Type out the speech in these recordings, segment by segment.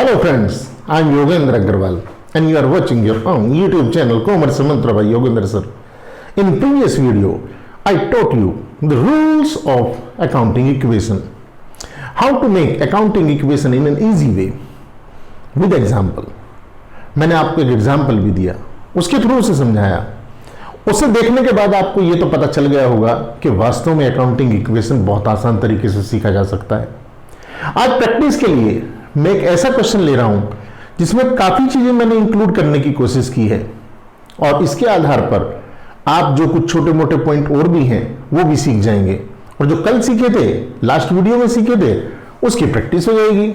Hello friends, I am Yogendra Agarwal and you are watching your own YouTube channel Commerce Mantra by Yogendra sir. In previous video, I taught you the rules of accounting equation. How to make accounting equation in an easy way with example. मैंने आपको एक example भी दिया, उसके through से समझाया। उसे देखने के बाद आपको ये तो पता चल गया होगा कि वास्तव में अकाउंटिंग इक्वेशन बहुत आसान तरीके से सीखा जा सकता है। आज प्रैक्टिस के लिए मैं एक ऐसा क्वेश्चन ले रहा हूं जिसमें काफी चीजें मैंने इंक्लूड करने की कोशिश की है और इसके आधार पर आप जो कुछ छोटे मोटे पॉइंट और भी हैं वो भी सीख जाएंगे और जो कल सीखे थे, लास्ट वीडियो में सीखे थे, उसकी प्रैक्टिस हो जाएगी।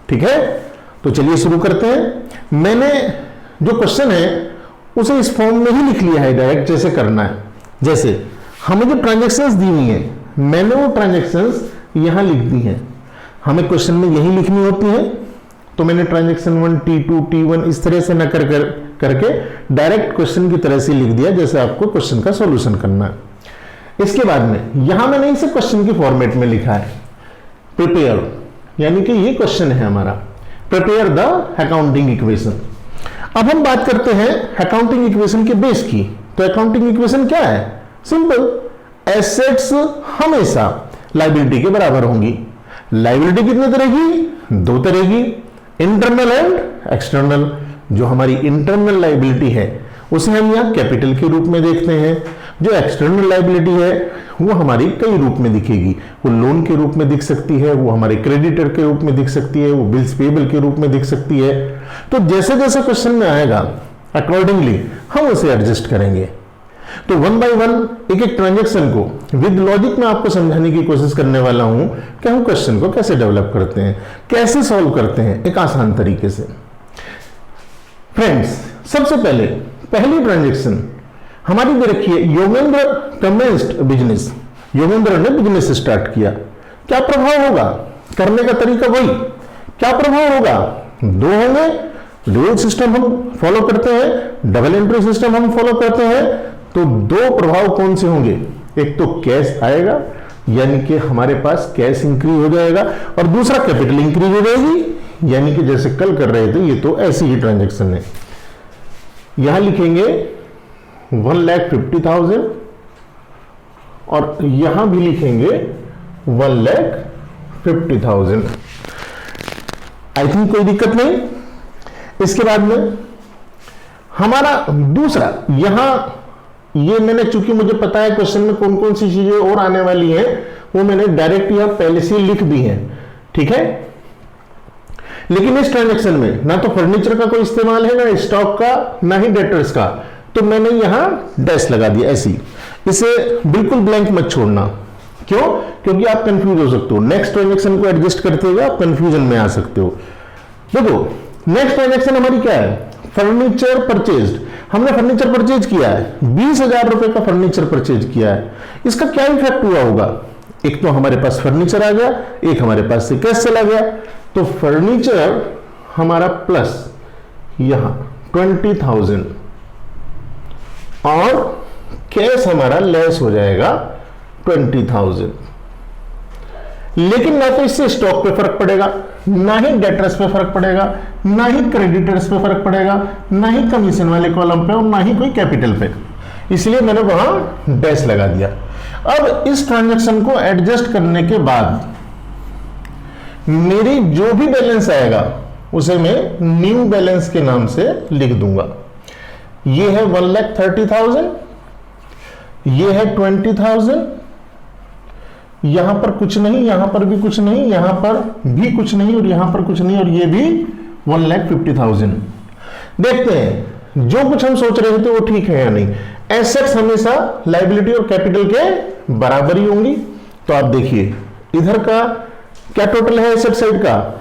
ठीक है, तो चलिए शुरू करते हैं। मैंने जो क्वेश्चन है उसे इस फॉर्म में ही लिख लिया है, डायरेक्ट जैसे करना है। जैसे हमें जो ट्रांजैक्शंस दी हुई हैं, मैंने वो ट्रांजैक्शंस यहां लिख दी हैं। हमें क्वेश्चन में यही लिखनी होती है, तो मैंने ट्रांजैक्शन 1 T2 T1 इस तरह से न करके डायरेक्ट क्वेश्चन की तरह से लिख दिया जैसे आपको क्वेश्चन का सॉल्यूशन करना है। इसके बाद में यहां मैंने इसे क्वेश्चन के फॉर्मेट में लिखा है, प्रिपेयर, यानी कि ये क्वेश्चन है हमारा, प्रिपेयर द अकाउंटिंग इक्वेशन। अब हम बात करते हैं अकाउंटिंग इक्वेशन के बेस की। तो अकाउंटिंग इक्वेशन क्या है? सिंपल, एसेट्स हमेशा लायबिलिटी के बराबर होंगी। लायबिलिटी कितने तरह की? दो तरह की, इंटरनल एंड एक्सटर्नल। जो हमारी इंटरनल लायबिलिटी है उसे हम यहां कैपिटल के रूप में देखते हैं। जो एक्सटर्नल लायबिलिटी है वो हमारी कई रूप में दिखेगी। वो लोन के रूप में दिख सकती है, वो हमारे क्रेडिटर के रूप में दिख सकती है, वो बिल्स पेबल के रूप में दिख सकती है। तो जैसे जैसे क्वेश्चन में आएगा अकॉर्डिंगली हम उसे एडजस्ट करेंगे। तो वन बाय वन एक एक ट्रांजैक्शन को विद लॉजिक में आपको समझाने की कोशिश करने वाला हूं कि हम क्वेश्चन को कैसे डेवलप करते हैं, कैसे सॉल्व करते हैं एक आसान तरीके से। फ्रेंड्स, सबसे पहले पहली ट्रांजैक्शन हमारी दे रखी है, योगेंद्र कमेंस्ड बिजनेस। योगेंद्र ने बिजनेस स्टार्ट किया। क्या प्रभाव होगा? करने का तरीका वही। क्या प्रभाव होगा? दो होंगे। ड्यूल सिस्टम हम फॉलो करते हैं, डबल एंट्री सिस्टम हम फॉलो करते हैं। तो दो प्रभाव कौन से होंगे? एक तो कैश आएगा, यानी कि हमारे पास कैश इंक्रीज हो जाएगा, और दूसरा कैपिटल इंक्रीज हो जाएगी, यानी कि जैसे कल कर रहे थे, ये तो ऐसी ही ट्रांजैक्शन है। यहां लिखेंगे 1,50,000 और यहां भी लिखेंगे 1,50,000। आई थिंक कोई दिक्कत नहीं। इसके बाद में हमारा दूसरा, यहां ये मैंने, चूंकि मुझे पता है क्वेश्चन में कौन कौन सी चीजें और आने वाली हैं, वो मैंने डायरेक्ट यहां पहले से लिख दी हैं। ठीक है, लेकिन इस ट्रांजैक्शन में ना तो फर्नीचर का कोई इस्तेमाल है, ना स्टॉक का, ना ही डेटर्स का, तो मैंने यहां डैश लगा दिया ऐसी। इसे बिल्कुल ब्लैंक मत छोड़ना। क्यों? क्योंकि आप कंफ्यूज हो सकते हो। नेक्स्ट ट्रांजैक्शन को एडजस्ट करते हुए आप कंफ्यूजन में आ सकते हो। देखो, नेक्स्ट ट्रांजैक्शन हमारी क्या है? Furniture purchased. हमने फर्नीचर परचेज किया है, 20,000 रुपए का फर्नीचर परचेज किया है। इसका क्या इफेक्ट हुआ होगा? एक तो हमारे पास फर्नीचर आ गया, एक हमारे पास से कैश चला गया। तो फर्नीचर हमारा प्लस यहां 20,000 और कैश हमारा लेस हो जाएगा 20,000। लेकिन ना तो इससे स्टॉक पे फर्क पड़ेगा, ना ही डेटर्स पे फर्क पड़ेगा, ना ही क्रेडिटर्स पे फर्क पड़ेगा, ना ही कमीशन वाले कॉलम पे, और ना ही कोई कैपिटल पे। इसलिए मैंने वहां डैश लगा दिया। अब इस ट्रांजैक्शन को एडजस्ट करने के बाद मेरी जो भी बैलेंस आएगा उसे मैं न्यू बैलेंस के नाम से लिख दूंगा। ये है 1,30,000, ये है 20,000, यहां पर कुछ नहीं, यहां पर भी कुछ नहीं, यहां पर भी कुछ नहीं, और यहां पर कुछ नहीं, और ये भी 1,50,000। देखते हैं जो कुछ हम सोच रहे थे वो ठीक है या नहीं। एसेट्स हमेशा लायबिलिटी और कैपिटल के बराबर ही होंगी। तो आप देखिए इधर का क्या टोटल है एसेट साइड का?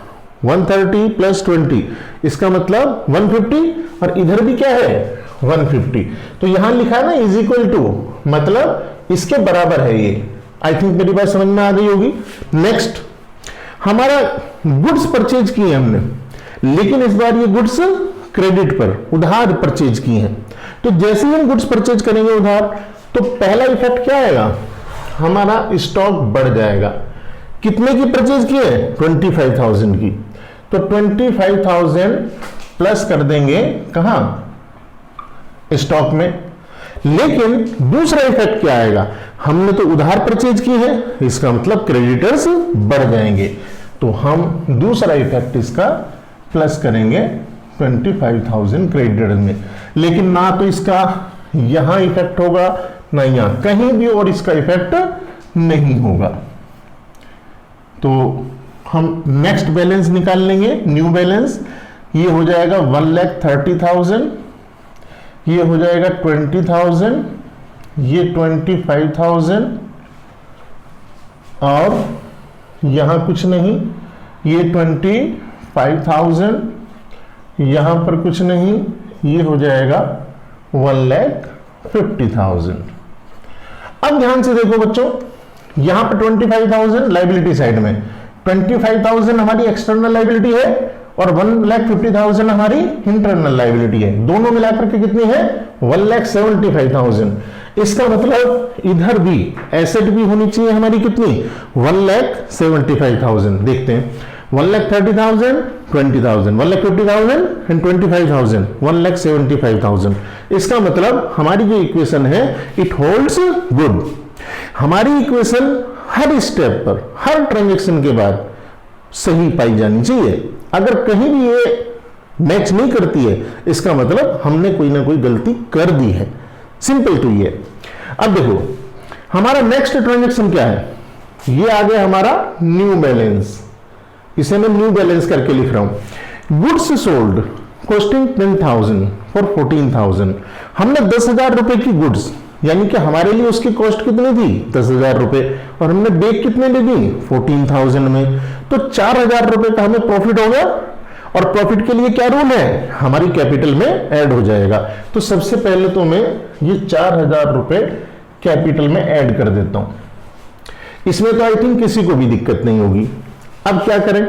130 प्लस 20, इसका मतलब 150, और इधर भी क्या है? 150। तो यहां लिखा है ना इज इक्वल टू, मतलब इसके बराबर है ये। आई थिंक मेरी बात समझ में आ गई होगी। नेक्स्ट, हमारा गुड्स परचेज किए हमने, लेकिन इस बार ये गुड्स क्रेडिट पर, उधार परचेज किए हैं। तो जैसे ही हम गुड्स परचेज करेंगे उधार, तो पहला इफेक्ट क्या आएगा? हमारा स्टॉक बढ़ जाएगा। कितने की परचेज की है? 25,000 की। तो 25,000 प्लस कर देंगे कहां, स्टॉक में। लेकिन दूसरा इफेक्ट क्या आएगा, हमने तो उधार परचेज की है, इसका मतलब क्रेडिटर्स बढ़ जाएंगे, तो हम दूसरा इफेक्ट इसका प्लस करेंगे 25,000 क्रेडिटर्स में। लेकिन ना तो इसका यहां इफेक्ट होगा ना यहां, कहीं भी और इसका इफेक्ट नहीं होगा। तो हम नेक्स्ट बैलेंस निकाल लेंगे, न्यू बैलेंस। ये हो जाएगा 1,30,000, ये हो जाएगा 20,000, ये 25,000 और यहां कुछ नहीं, ये 25,000, यहां पर कुछ नहीं, ये हो जाएगा 1,50,000। अब ध्यान से देखो बच्चों, यहां पर 25,000 लाइबिलिटी साइड में, 25,000 हमारी एक्सटर्नल लाइबिलिटी है और 1,50,000 हमारी इंटरनल लाइबिलिटी है। दोनों मिलाकर के कितनी है, 1,75,000। इसका मतलब इधर भी एसेट भी होनी चाहिए हमारी कितनी, 1,75,000। देखते हैं, 1,30,000, 20,000, 1,50,000 एंड 25,000, 1,75,000। इसका मतलब हमारी जो इक्वेशन है इट होल्ड्स गुड। हमारी इक्वेशन हर स्टेप पर, हर ट्रांजेक्शन के बाद सही पाई जानी चाहिए। अगर कहीं भी ये मैच नहीं करती है, इसका मतलब हमने कोई ना कोई गलती कर दी है। सिंपल टू ये। अब देखो हमारा नेक्स्ट ट्रांजेक्शन क्या है, ये आ गया हमारा न्यू बैलेंस। इसे मैं न्यू बैलेंस करके लिख रहा हूं। Goods sold costing 10,000 for 14,000। हमने 10,000 रुपए की गुड्स, यानी कि हमारे लिए उसकी कॉस्ट कितनी थी, 10,000 रुपए, और हमने बेच कितने में दी, 14,000 में। तो 4,000 रुपए का हमें प्रॉफिट होगा, और प्रॉफिट के लिए क्या रूल है, हमारी कैपिटल में ऐड हो जाएगा। तो सबसे पहले तो मैं ये 4,000 रुपए कैपिटल में ऐड कर देता हूं। इसमें तो आई थिंक किसी को भी दिक्कत नहीं होगी। अब क्या करें,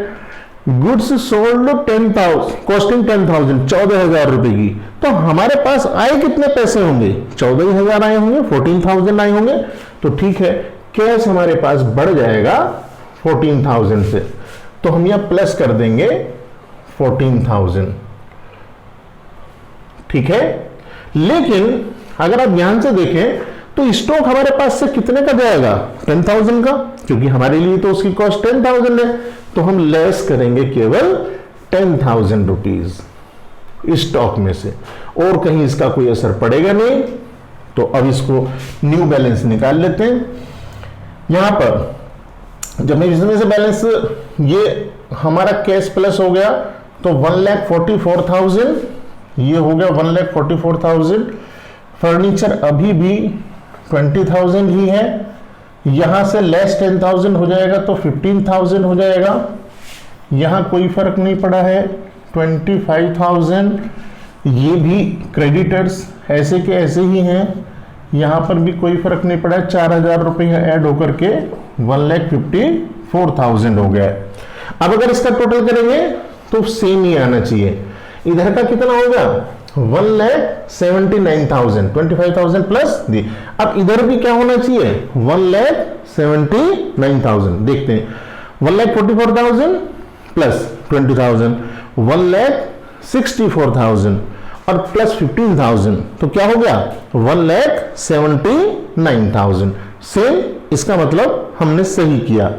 गुड्स सोल्ड 10,000 कॉस्टिंग 10,000, 14,000 रुपए की। तो हमारे पास आए कितने पैसे होंगे, 14,000 आए होंगे, 14,000 आए होंगे। तो ठीक है, कैश हमारे पास बढ़ जाएगा 14,000 से, तो हम यहां प्लस कर देंगे 14,000। ठीक है, लेकिन अगर आप ध्यान से देखें तो स्टॉक हमारे पास से कितने का जाएगा, 10,000 का, क्योंकि हमारे लिए तो उसकी कॉस्ट 10,000 है। तो हम लेस करेंगे केवल 10,000 रुपीज स्टॉक में से, और कहीं इसका कोई असर पड़ेगा नहीं। तो अब इसको न्यू बैलेंस निकाल लेते हैं। यहां पर जब मैं इसमें से बैलेंस, ये हमारा कैश प्लस हो गया, तो 1,44,000, ये हो गया 1,44,000। फर्नीचर अभी भी 20,000 ही है, यहां से लेस 10,000 हो जाएगा तो 15,000 हो जाएगा। यहां कोई फर्क नहीं पड़ा है, 25,000। ये भी क्रेडिटर्स ऐसे के ऐसे ही हैं, यहां पर भी कोई फर्क नहीं पड़ा, 4,000 रुपये ऐड होकर के 1,54,000 हो गया। अब अगर इसका टोटल करेंगे तो सेम ही आना चाहिए। इधर का कितना होगा, 1,79,000, 25,000 प्लस दी। अब इधर भी क्या होना चाहिए, 1,79,000। देखते हैं, 1,44,000 प्लस 20,000, 1,64,000 और प्लस 15,000, तो क्या हो गया 1,79,000। सेम, इसका मतलब हमने सही किया।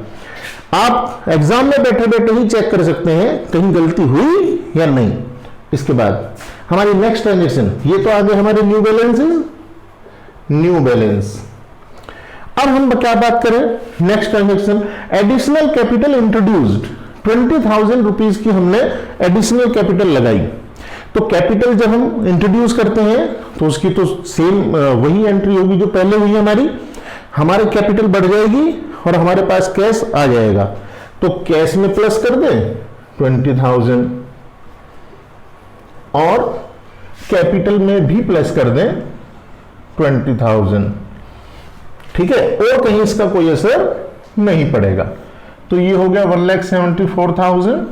आप एग्जाम में बैठे बैठे ही चेक कर सकते हैं कहीं गलती हुई या नहीं। इसके बाद हमारी नेक्स्ट ट्रांजेक्शन, ये तो आगे हमारे न्यू बैलेंस, न्यू बैलेंस। अब हम क्या बात करें, next transaction, additional capital introduced, 20,000 rupees की हमने एडिशनल कैपिटल लगाई। तो कैपिटल जब हम इंट्रोड्यूस करते हैं तो उसकी तो सेम वही एंट्री होगी जो पहले हुई हमारी। हमारे कैपिटल बढ़ जाएगी और हमारे पास कैश आ जाएगा। तो कैश में प्लस कर दें 20,000 और कैपिटल में भी प्लस कर दें 20,000। ठीक है, और कहीं इसका कोई असर नहीं पड़ेगा। तो ये हो गया 1,74,000।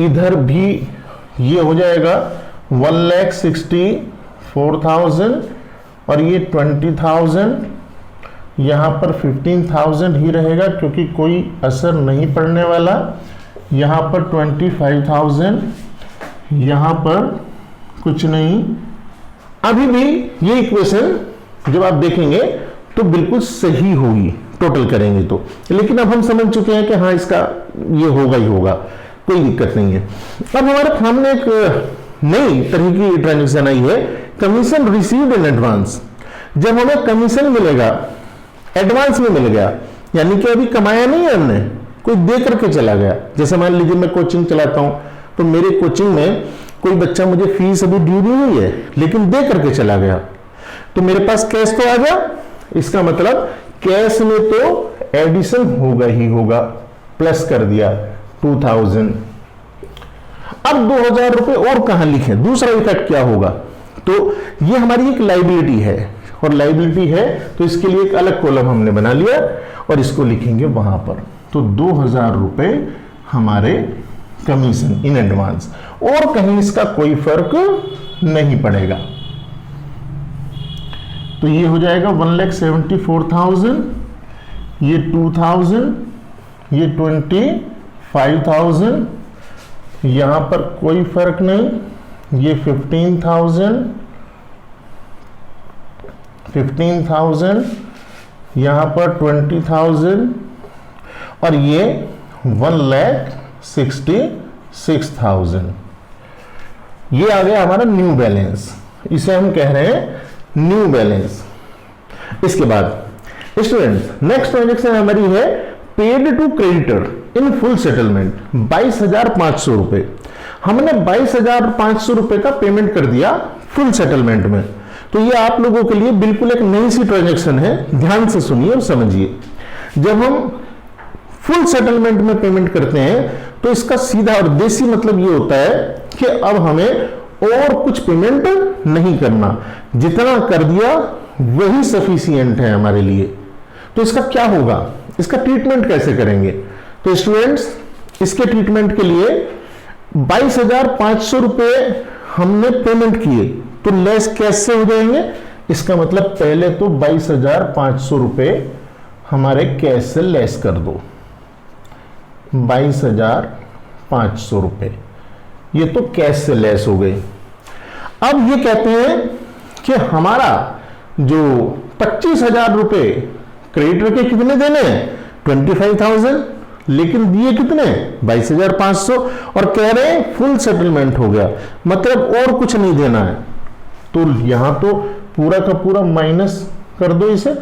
इधर भी ये हो जाएगा 1,64,000 और ये 20,000। यहां पर 15,000 ही रहेगा क्योंकि कोई असर नहीं पड़ने वाला। यहां पर 25,000, यहां पर कुछ नहीं। अभी भी ये इक्वेशन जब आप देखेंगे तो बिल्कुल सही होगी टोटल करेंगे तो, लेकिन अब हम समझ चुके हैं कि हाँ इसका ये होगा ही होगा, कोई दिक्कत नहीं है। अब हमारे सामने एक नई तरह की ट्रांजेक्शन आई है, कमीशन रिसीव्ड इन एडवांस। जब हमें कमीशन मिलेगा एडवांस में मिल गया, यानी कि अभी कमाया नहीं है हमने, कोई दे करके चला गया। जैसे मान लीजिए मैं कोचिंग चलाता हूं, तो मेरे कोचिंग में कोई बच्चा मुझे फीस अभी ड्यू नहीं हुई है लेकिन दे करके चला गया, तो मेरे पास कैश तो आ गया। इसका मतलब कैश में तो एडिशन होगा ही होगा, प्लस कर दिया 2000। अब 2000 रुपए और कहां लिखें, दूसरा इफेक्ट क्या होगा, तो ये हमारी एक लाइबिलिटी है, और लाइबिलिटी है तो इसके लिए एक अलग कॉलम हमने बना लिया और इसको लिखेंगे वहां पर। तो 2000 रुपए हमारे कमीशन इन एडवांस, और कहीं इसका कोई फर्क नहीं पड़ेगा। तो ये हो जाएगा 1,74,000, ये 2,000, ये 25,000, यहां पर कोई फर्क नहीं, ये 15,000, यहां पर 20,000, और ये 1,66,000। ये आ गया हमारा न्यू बैलेंस, इसे हम कह रहे हैं न्यू बैलेंस। इसके बाद स्टूडेंट्स नेक्स्ट ट्रांजेक्शन हमारी है paid to creditor in full settlement, 22,500 रुपए। हमने 22,500 रुपए का पेमेंट कर दिया फुल सेटलमेंट में। तो ये आप लोगों के लिए बिल्कुल एक नई सी ट्रांजेक्शन है, ध्यान से सुनिए और समझिए। जब हम फुल सेटलमेंट में पेमेंट करते हैं तो इसका सीधा और देसी मतलब ये होता है कि अब हमें और कुछ पेमेंट नहीं करना, जितना कर दिया वही सफिशिएंट है हमारे लिए। तो इसका क्या होगा, इसका ट्रीटमेंट कैसे करेंगे, तो स्टूडेंट्स इसके ट्रीटमेंट के लिए 22,500 रुपए हमने पेमेंट किए तो लेस कैसे हो जाएंगे, इसका मतलब पहले तो 22,500 रुपए हमारे कैश से लेस कर दो, 22,500 रुपए ये तो कैश से लेस हो गए। अब ये कहते हैं कि हमारा जो 25,000 रुपए क्रेडिटर के कितने देने हैं 25,000, लेकिन दिए कितने 22,500, और कह रहे हैं फुल सेटलमेंट हो गया, मतलब और कुछ नहीं देना है। तो यहां तो पूरा का पूरा माइनस कर दो इसे,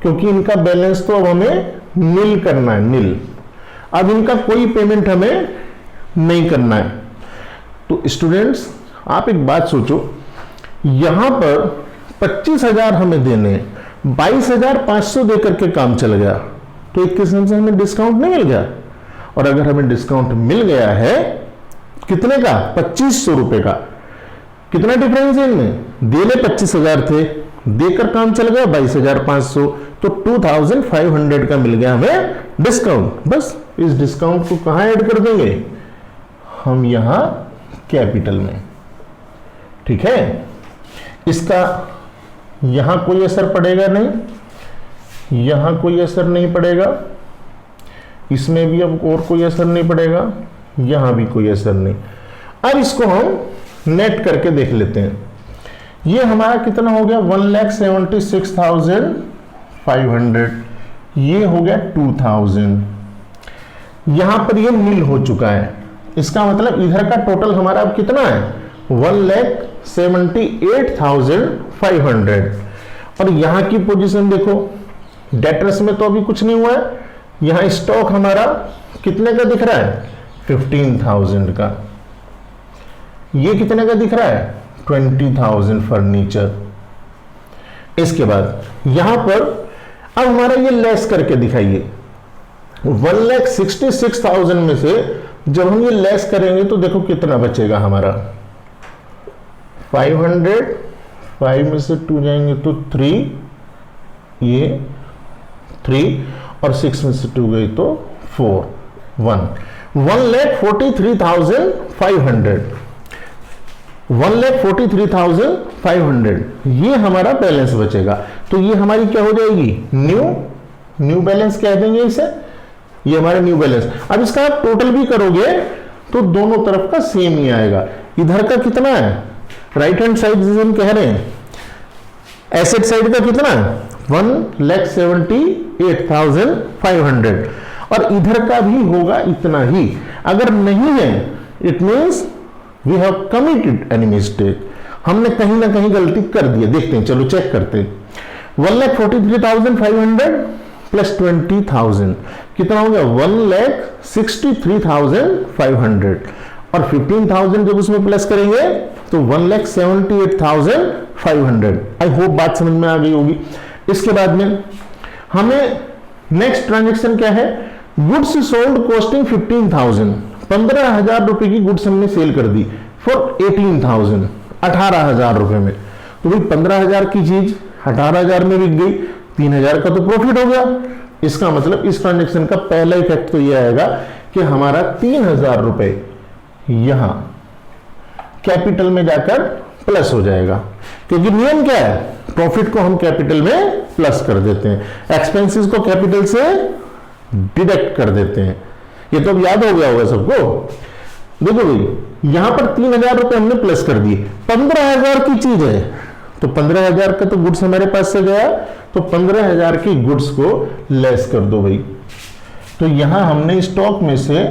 क्योंकि इनका बैलेंस तो अब हमें नील करना है, नील। अब इनका कोई पेमेंट हमें नहीं करना है। तो स्टूडेंट्स आप एक बात सोचो, यहां पर 25,000 हमें देने, 22,500 देकर के काम चल गया, तो एक किस्म से हमें डिस्काउंट नहीं मिल गया। और अगर हमें डिस्काउंट मिल गया है कितने का 2,500 रुपए का, कितना डिफरेंस है इनमें, देने 25,000 थे, देकर काम चल गया 22,500, तो 2,500 का मिल गया हमें डिस्काउंट। बस इस डिस्काउंट को कहां ऐड कर देंगे हम, यहां कैपिटल में, ठीक है। इसका यहां कोई असर पड़ेगा नहीं, यहां कोई असर नहीं पड़ेगा, इसमें भी अब और कोई असर नहीं पड़ेगा, यहां भी कोई असर नहीं। अब इसको हम नेट करके देख लेते हैं। ये हमारा कितना हो गया 1,76,500, ये हो गया 2,000, यहां पर ये नील हो चुका है। इसका मतलब इधर का टोटल हमारा अब कितना है 1,78,500, और यहां की पोजीशन देखो, डेटर्स में तो अभी कुछ नहीं हुआ है, यहां स्टॉक हमारा कितने का दिख रहा है 15,000 का, ये कितने का दिख रहा है 20,000 फर्नीचर। इसके बाद यहां पर अब हमारा ये लेस करके दिखाइए, 1,66,000 में से जब हम ये लेस करेंगे तो देखो कितना बचेगा हमारा 500, 5 में से 2 जाएंगे तो 3, ये 3, और 6 में से 2 गई तो 4, 1,43,500, 1,43,500 ये हमारा बैलेंस बचेगा। तो ये हमारी क्या हो जाएगी न्यू बैलेंस कह देंगे इसे, ये हमारा न्यू बैलेंस। अब इसका आप टोटल भी करोगे तो दोनों तरफ का सेम ही आएगा। इधर का कितना है, राइट हैंड साइड जिसे हम कह रहे हैं, एसेट साइड का कितना है 1,78,500 और इधर का भी होगा इतना ही। अगर नहीं है it means we have committed any mistake, हमने कहीं ना कहीं गलती कर दी है। देखते हैं, चलो चेक करते हैं। 1,43,500 प्लस 20,000 कितना हो गया 1,63,500 और 15,000 जब उसमें प्लस करेंगे तो 1,78,500। आई होप बात समझ में आ गई होगी। इसके बाद में हमें नेक्स्ट ट्रांजेक्शन क्या है, गुड्स सोल्ड कॉस्टिंग 15,000, 15,000 रुपए की गुड्स हमने सेल कर दी फॉर 18,000, 18,000 रुपए में। तो भाई 15,000 की चीज 18,000 में बिक गई, 3,000 का तो प्रॉफिट हो गया। इसका मतलब इस ट्रांजेक्शन का पहला इफेक्ट तो यह आएगा कि हमारा 3,000 रुपए यहां कैपिटल में जाकर प्लस हो जाएगा, क्योंकि नियम क्या है, प्रॉफिट को हम कैपिटल में प्लस कर देते हैं, एक्सपेंसेस को कैपिटल से डिडक्ट कर देते हैं। ये तो अब याद हो गया होगा सबको। देखो भाई यहां पर 3,000 रुपए हमने प्लस कर दिए, 15,000 की चीज है तो 15,000 का तो गुड्स हमारे पास से गया, तो 15,000 की गुड्स को लेस कर दो भाई। तो यहां हमने स्टॉक में से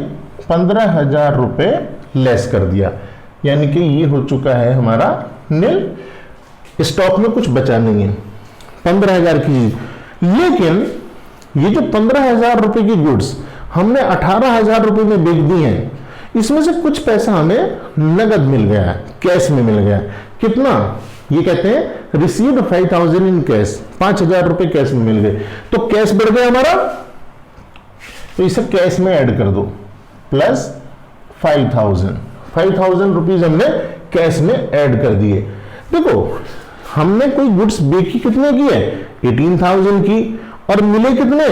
15,000 रुपए लेस कर दिया, यानी कि ये हो चुका है हमारा नील, स्टॉक में कुछ बचा नहीं है 15,000 की। लेकिन ये जो 15,000 रुपए की गुड्स हमने 18,000 रुपए में बेच दी है, इसमें से कुछ पैसा हमें नगद मिल गया है, कैश में मिल गया। कितना, ये कहते हैं रिसीव्ड 5,000 इन कैश, 5,000 रुपए कैश में मिल गए। तो कैश बढ़ गया हमारा, तो इसे कैश में ऐड कर दो प्लस 5,000 रुपीज हमने कैश में ऐड कर दिए। देखो हमने कोई गुड्स बेची कितने की है 18,000 की और मिले कितने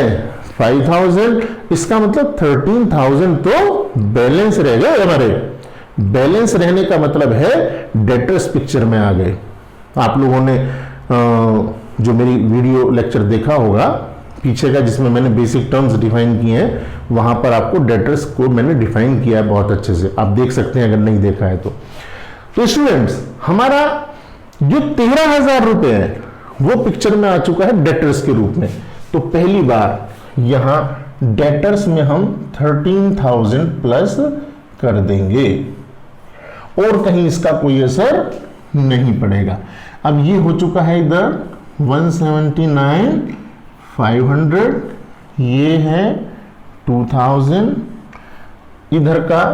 5,000, इसका मतलब 13,000 तो बैलेंस रह गए हमारे। बैलेंस रहने का मतलब है डेटर्स पिक्चर में आ गए। आप लोगों ने जो मेरी वीडियो लेक्चर देखा होगा पीछे का, जिसमें मैंने बेसिक टर्म्स डिफाइन किए हैं, वहां पर आपको डेटर्स को मैंने डिफाइन किया है बहुत अच्छे से, आप देख सकते हैं अगर नहीं देखा है तो। स्टूडेंट्स हमारा जो 13,000 रुपए है वो पिक्चर में आ चुका है डेटर्स के रूप में। तो पहली बार यहां डेटर्स में हम 13,000 प्लस कर देंगे और कहीं इसका कोई असर नहीं पड़ेगा। अब ये हो चुका है इधर 179,500, ये है 2,000, इधर का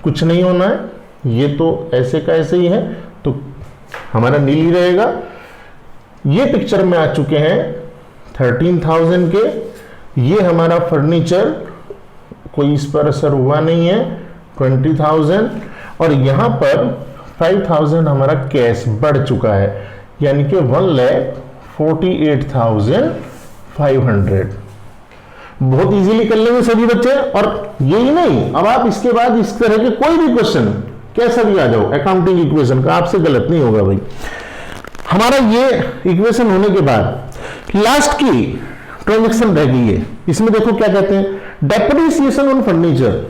कुछ नहीं होना है, ये तो ऐसे का ऐसे ही है तो हमारा नील ही रहेगा। ये पिक्चर में आ चुके हैं 13,000 के, ये हमारा फर्नीचर कोई इस पर असर हुआ नहीं है 20,000 और यहां पर 5,000 हमारा कैश बढ़ चुका है, यानी कि 1,48,500। बहुत इजीली कर लेंगे सभी बच्चे। और यही नहीं, अब आप इसके बाद इस तरह के कोई भी क्वेश्चन कैसा भी आ जाओ अकाउंटिंग इक्वेशन का, आपसे गलत नहीं होगा भाई। हमारा ये इक्वेशन होने के बाद लास्ट की ट्रांजेक्शन रह गई है। इसमें देखो क्या कहते हैं, depreciation on furniture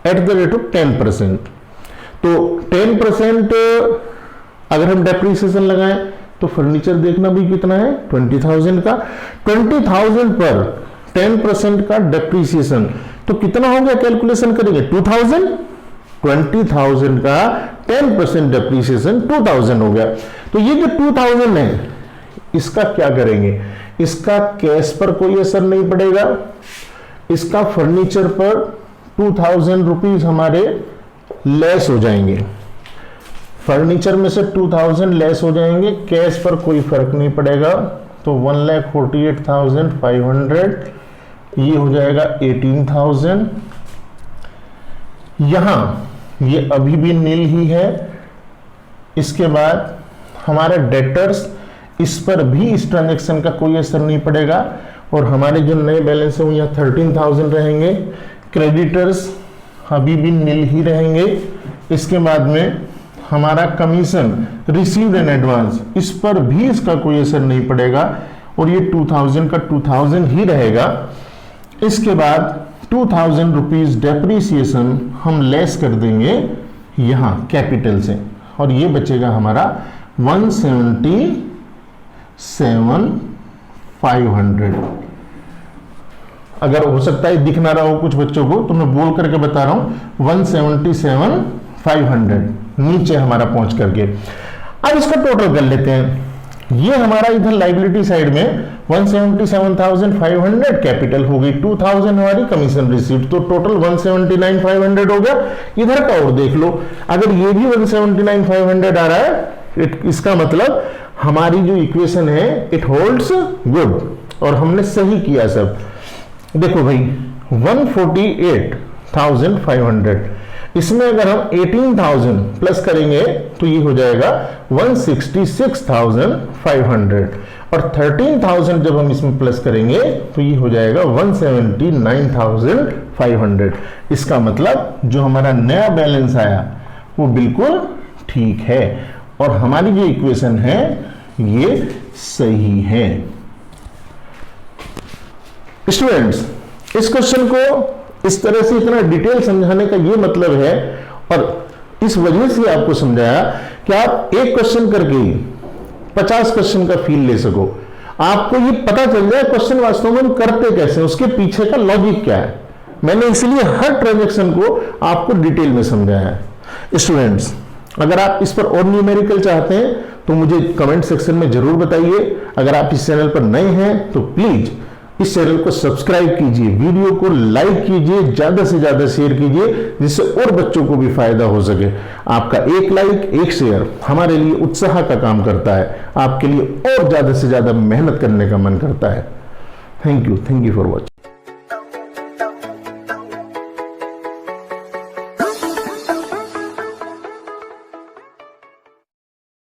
at the rate of 10%। तो 10% अगर हम डेप्रिसिएशन लगाएं तो फर्नीचर देखना भी कितना है 20,000 का, 20,000 पर 10% का डेप्रिसिएशन तो कितना हो गया, कैलकुलेशन करेंगे 2,000, 20,000 का 10% डेप्रिसिएशन 2,000 हो गया। तो ये जो 2,000 है इसका क्या करेंगे, इसका कैश पर कोई असर नहीं पड़ेगा, इसका फर्नीचर पर 2,000 रुपीज हमारे लेस हो जाएंगे, फर्नीचर में से 2,000 लेस हो जाएंगे, कैश पर कोई फर्क नहीं पड़ेगा। तो 1,48,500 ये हो जाएगा 18,000। यहां ये अभी भी नील ही है। इसके बाद हमारे डेटर्स, इस पर भी इस ट्रांजेक्शन का कोई असर नहीं पड़ेगा और हमारे जो नए बैलेंस है वो यहाँ 13,000 रहेंगे। क्रेडिटर्स अभी भी नील ही रहेंगे। इसके बाद में हमारा कमीशन रिसीव्ड इन एडवांस, इस पर भी इसका कोई असर नहीं पड़ेगा और ये 2,000 का 2,000 ही रहेगा। इसके बाद 2000 रुपीज डेप्रीसिएशन हम लेस कर देंगे यहां कैपिटल से, और ये बचेगा हमारा 177,500। अगर हो सकता है दिख ना रहा हो कुछ बच्चों को तो मैं बोल करके बता रहा हूं 177,500 नीचे हमारा पहुंच करके। अब इसका टोटल कर लेते हैं। ये हमारा इधर लाइबिलिटी साइड में 177,500 कैपिटल हो गई, 2000 हमारी कमीशन रिसीव्ड, तो टोटल 179,500 हो गया। इधर का और देख लो, अगर ये भी 179,500 आ रहा है, इसका मतलब हमारी जो इक्वेशन है इट होल्ड्स गुड, और हमने सही किया सब। देखो भाई 148,500, इसमें अगर हम 18,000 प्लस करेंगे तो ये हो जाएगा 166,500, और 13,000 जब हम इसमें प्लस करेंगे तो ये हो जाएगा 179,500। इसका मतलब जो हमारा नया बैलेंस आया वो बिल्कुल ठीक है, और हमारी जो इक्वेशन है ये सही है। स्टूडेंट्स, इस क्वेश्चन को इस तरह से इतना डिटेल समझाने का ये मतलब है, और इस वजह से आपको समझाया कि आप एक क्वेश्चन करके 50 क्वेश्चन का फील ले सको, आपको ये पता चल जाए क्वेश्चन वास्तव में हम करते कैसे, उसके पीछे का लॉजिक क्या है। मैंने इसलिए हर ट्रांजैक्शन को आपको डिटेल में समझाया है। स्टूडेंट्स, अगर आप इस पर और न्यूमेरिकल चाहते हैं तो मुझे कमेंट सेक्शन में जरूर बताइए। अगर आप इस चैनल पर नए हैं तो प्लीज इस चैनल को सब्सक्राइब कीजिए, वीडियो को लाइक कीजिए, ज्यादा से ज्यादा शेयर कीजिए, जिससे और बच्चों को भी फायदा हो सके। आपका एक लाइक, एक शेयर हमारे लिए उत्साह का काम करता है, आपके लिए और ज्यादा से ज्यादा मेहनत करने का मन करता है। Thank you for watching.